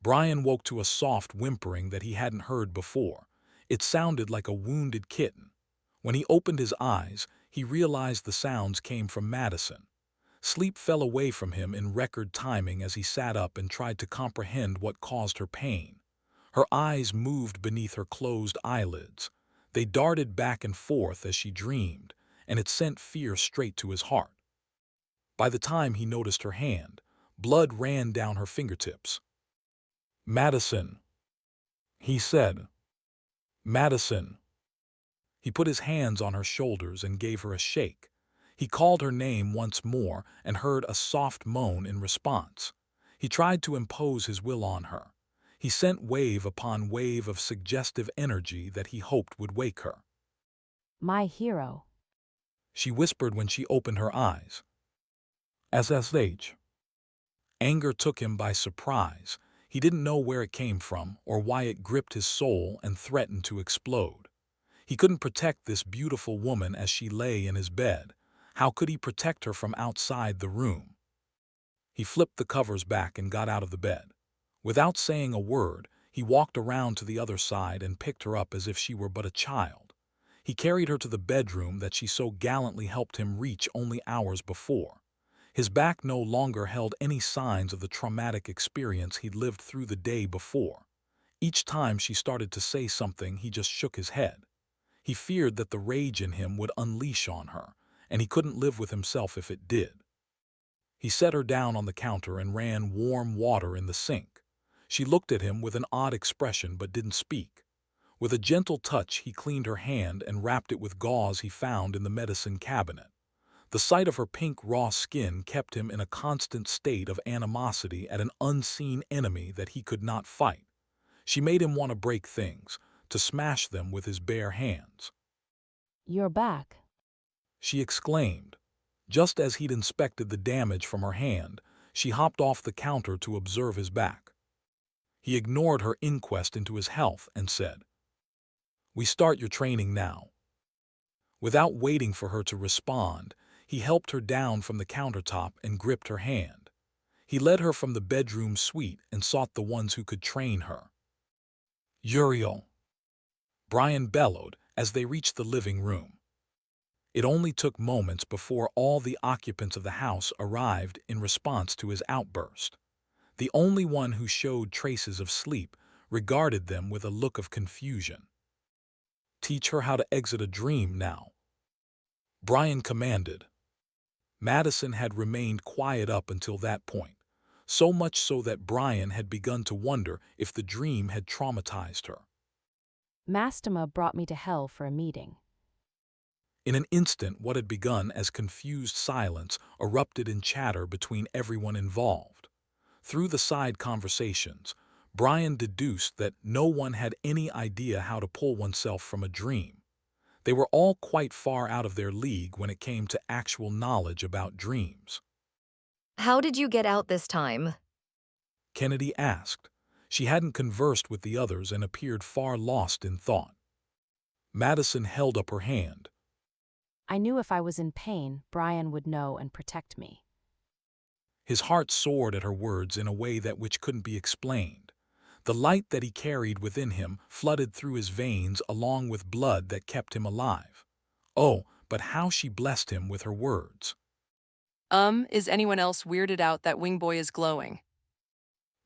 Brian woke to a soft whimpering that he hadn't heard before. It sounded like a wounded kitten. When he opened his eyes, he realized the sounds came from Madison. Sleep fell away from him in record timing as he sat up and tried to comprehend what caused her pain. Her eyes moved beneath her closed eyelids. They darted back and forth as she dreamed, and it sent fear straight to his heart. By the time he noticed her hand, blood ran down her fingertips. "Madison," he said. "Madison." He put his hands on her shoulders and gave her a shake. He called her name once more and heard a soft moan in response. He tried to impose his will on her. He sent wave upon wave of suggestive energy that he hoped would wake her. My hero, She whispered when she opened her eyes. "SSH." Anger took him by surprise. He didn't know where it came from or why it gripped his soul and threatened to explode. He couldn't protect this beautiful woman as she lay in his bed. How could he protect her from outside the room? He flipped the covers back and got out of the bed. Without saying a word, he walked around to the other side and picked her up as if she were but a child. He carried her to the bedroom that she so gallantly helped him reach only hours before. His back no longer held any signs of the traumatic experience he'd lived through the day before. Each time she started to say something, he just shook his head. He feared that the rage in him would unleash on her, and he couldn't live with himself if it did. He set her down on the counter and ran warm water in the sink. She looked at him with an odd expression but didn't speak. With a gentle touch, he cleaned her hand and wrapped it with gauze he found in the medicine cabinet. The sight of her pink raw skin kept him in a constant state of animosity at an unseen enemy that he could not fight. She made him want to break things, to smash them with his bare hands. you're back. She exclaimed. Just as he'd inspected the damage from her hand, she hopped off the counter to observe his back. He ignored her inquest into his health and said, "We start your training now." Without waiting for her to respond, he helped her down from the countertop and gripped her hand. He led her from the bedroom suite and sought the ones who could train her. "Uriel," Brian bellowed as they reached the living room. It only took moments before all the occupants of the house arrived in response to his outburst. The only one who showed traces of sleep regarded them with a look of confusion. "Teach her how to exit a dream now," Brian commanded. Madison had remained quiet up until that point, so much so that Brian had begun to wonder if the dream had traumatized her. Mastema brought me to hell for a meeting. In an instant, what had begun as confused silence erupted in chatter between everyone involved. Through the side conversations, Brian deduced that no one had any idea how to pull oneself from a dream. They were all quite far out of their league when it came to actual knowledge about dreams. How did you get out this time? Kennedy asked. She hadn't conversed with the others and appeared far lost in thought. Madison held up her hand. I knew if I was in pain, Brian would know and protect me. His heart soared at her words in a way that which couldn't be explained. The light that he carried within him flooded through his veins along with blood that kept him alive. Oh, but how she blessed him with her words. Is anyone else weirded out that Wingboy is glowing?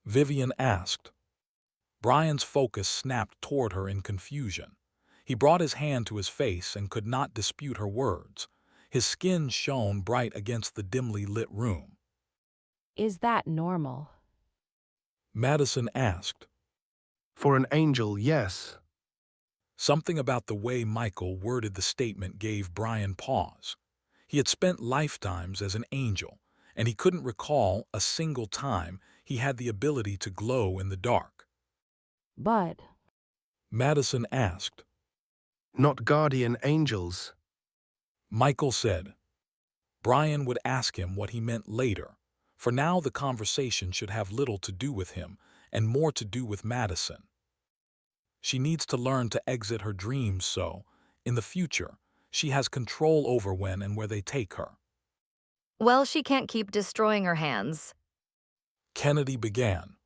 Vivian asked. Brian's focus snapped toward her in confusion. He brought his hand to his face and could not dispute her words. His skin shone bright against the dimly lit room. Is that normal? Madison asked. For an angel, yes. Something about the way Michael worded the statement gave Brian pause. He had spent lifetimes as an angel, and he couldn't recall a single time he had the ability to glow in the dark. But Madison asked. Not guardian angels. Michael said. Brian would ask him what he meant later. For now the conversation should have little to do with him and more to do with Madison. She needs to learn to exit her dreams so, in the future, she has control over when and where they take her. Well, she can't keep destroying her hands. Kennedy began.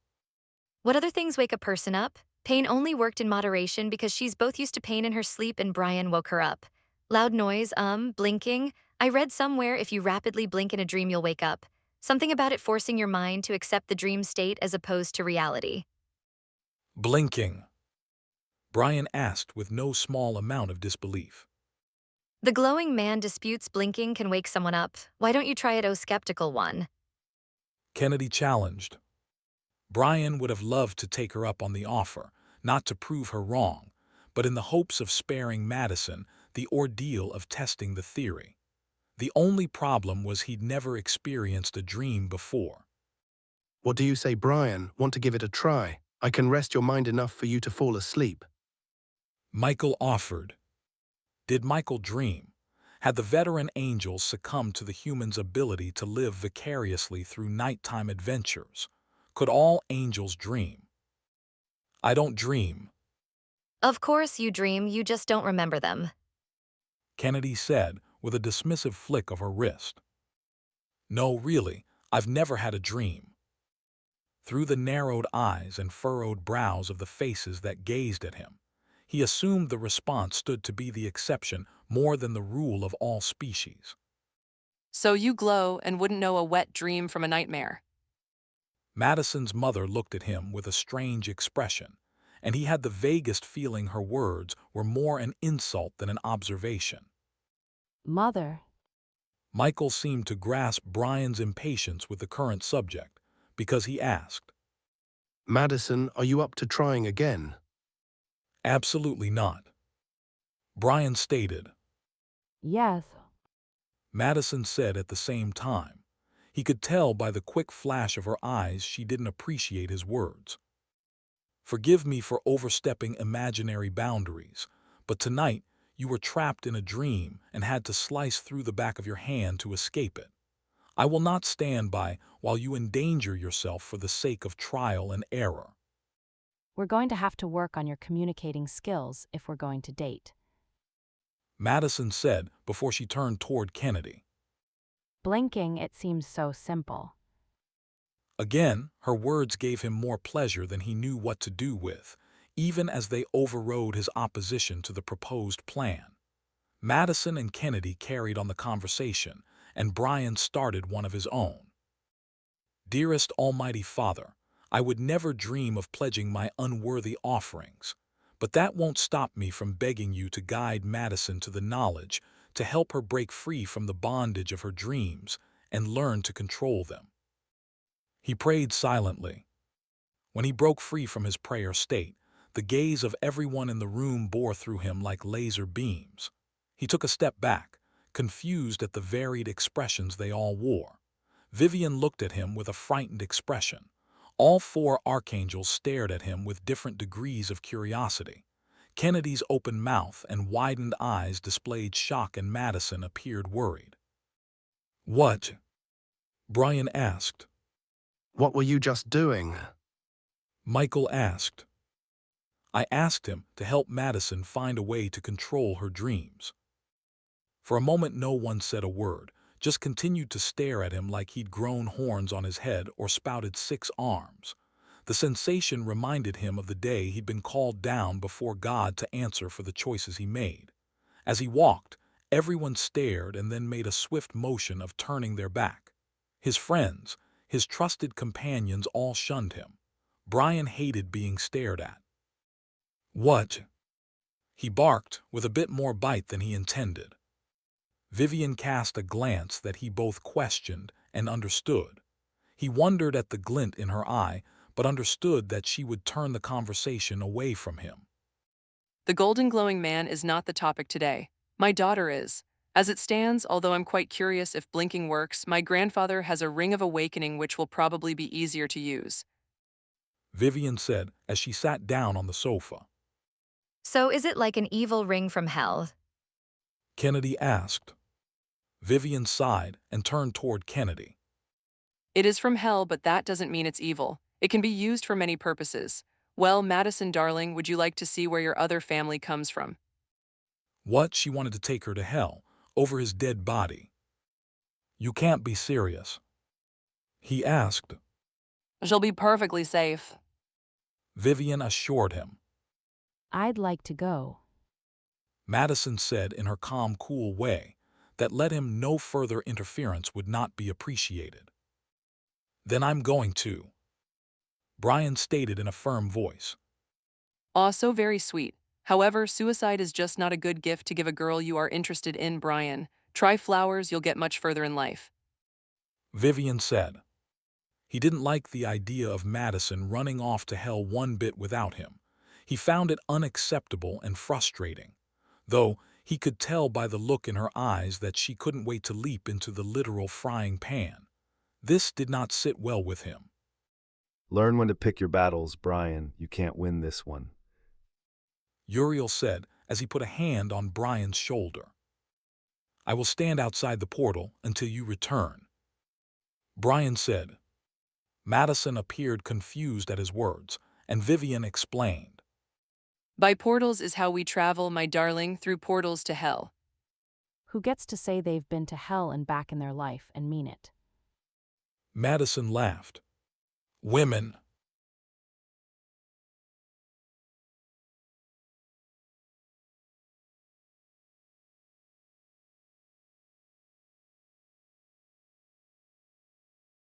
What other things wake a person up? Pain only worked in moderation because she's both used to pain in her sleep and Brian woke her up. Loud noise, blinking. I read somewhere if you rapidly blink in a dream, you'll wake up. Something about it forcing your mind to accept the dream state as opposed to reality. Blinking, Brian asked with no small amount of disbelief. The glowing man disputes blinking can wake someone up. Why don't you try it, oh skeptical one? Kennedy challenged. Brian would have loved to take her up on the offer, not to prove her wrong, but in the hopes of sparing Madison the ordeal of testing the theory. The only problem was he'd never experienced a dream before. What do you say, Brian? Want to give it a try? I can rest your mind enough for you to fall asleep. Michael offered. Did Michael dream? Had the veteran angel succumbed to the human's ability to live vicariously through nighttime adventures? Could all angels dream? I don't dream, Of course you dream, you just don't remember them. Kennedy said with a dismissive flick of her wrist. No, really, I've never had a dream. Through the narrowed eyes and furrowed brows of the faces that gazed at him, he assumed the response stood to be the exception more than the rule of all species. So you glow and wouldn't know a wet dream from a nightmare. Madison's mother looked at him with a strange expression, and he had the vaguest feeling her words were more an insult than an observation. Mother, Michael seemed to grasp Brian's impatience with the current subject, because he asked, Madison, are you up to trying again? "Absolutely not," Brian stated. yes. Madison said at the same time. He could tell by the quick flash of her eyes she didn't appreciate his words. Forgive me for overstepping imaginary boundaries, but tonight you were trapped in a dream and had to slice through the back of your hand to escape it. I will not stand by while you endanger yourself for the sake of trial and error. We're going to have to work on your communicating skills if we're going to date. Madison said before she turned toward Kennedy. Blinking, it seems so simple. Again, her words gave him more pleasure than he knew what to do with, even as they overrode his opposition to the proposed plan. Madison and Kennedy carried on the conversation, and Brian started one of his own. Dearest Almighty Father, I would never dream of pledging my unworthy offerings, but that won't stop me from begging you to guide Madison to the knowledge, to help her break free from the bondage of her dreams and learn to control them. He prayed silently. When he broke free from his prayer state, the gaze of everyone in the room bore through him like laser beams. He took a step back, confused at the varied expressions they all wore. Vivian looked at him with a frightened expression. All four archangels stared at him with different degrees of curiosity. Kennedy's open mouth and widened eyes displayed shock, and Madison appeared worried. What? Brian asked. What were you just doing? Michael asked. I asked him to help Madison find a way to control her dreams. For a moment no one said a word, just continued to stare at him like he'd grown horns on his head or spouted 6 arms. The sensation reminded him of the day he'd been called down before God to answer for the choices he made. As he walked, everyone stared and then made a swift motion of turning their back. His friends, his trusted companions all shunned him. Brian hated being stared at. What? He barked with a bit more bite than he intended. Vivian cast a glance that he both questioned and understood. He wondered at the glint in her eye, but understood that she would turn the conversation away from him. The golden glowing man is not the topic today. My daughter is. As it stands, although I'm quite curious if blinking works, my grandfather has a ring of awakening which will probably be easier to use. Vivian said as she sat down on the sofa. So is it like an evil ring from hell? Kennedy asked. Vivian sighed and turned toward Kennedy. It is from hell, but that doesn't mean it's evil. It can be used for many purposes. Well, Madison, darling, would you like to see where your other family comes from? What? She wanted to take her to hell, over his dead body. You can't be serious. He asked. She'll be perfectly safe. Vivian assured him. I'd like to go. Madison said in her calm, cool way that let him know further interference would not be appreciated. Then I'm going too, Brian stated in a firm voice. Also very sweet. However, suicide is just not a good gift to give a girl you are interested in, Brian. Try flowers, you'll get much further in life. Vivian said. He didn't like the idea of Madison running off to hell one bit without him. He found it unacceptable and frustrating, though he could tell by the look in her eyes that she couldn't wait to leap into the literal frying pan. This did not sit well with him. Learn when to pick your battles, Brian. You can't win this one. Uriel said as he put a hand on Brian's shoulder. I will stand outside the portal until you return, Brian said. Madison appeared confused at his words, and Vivian explained. By portals is how we travel, my darling, through portals to hell. Who gets to say they've been to hell and back in their life and mean it? Madison laughed. Women,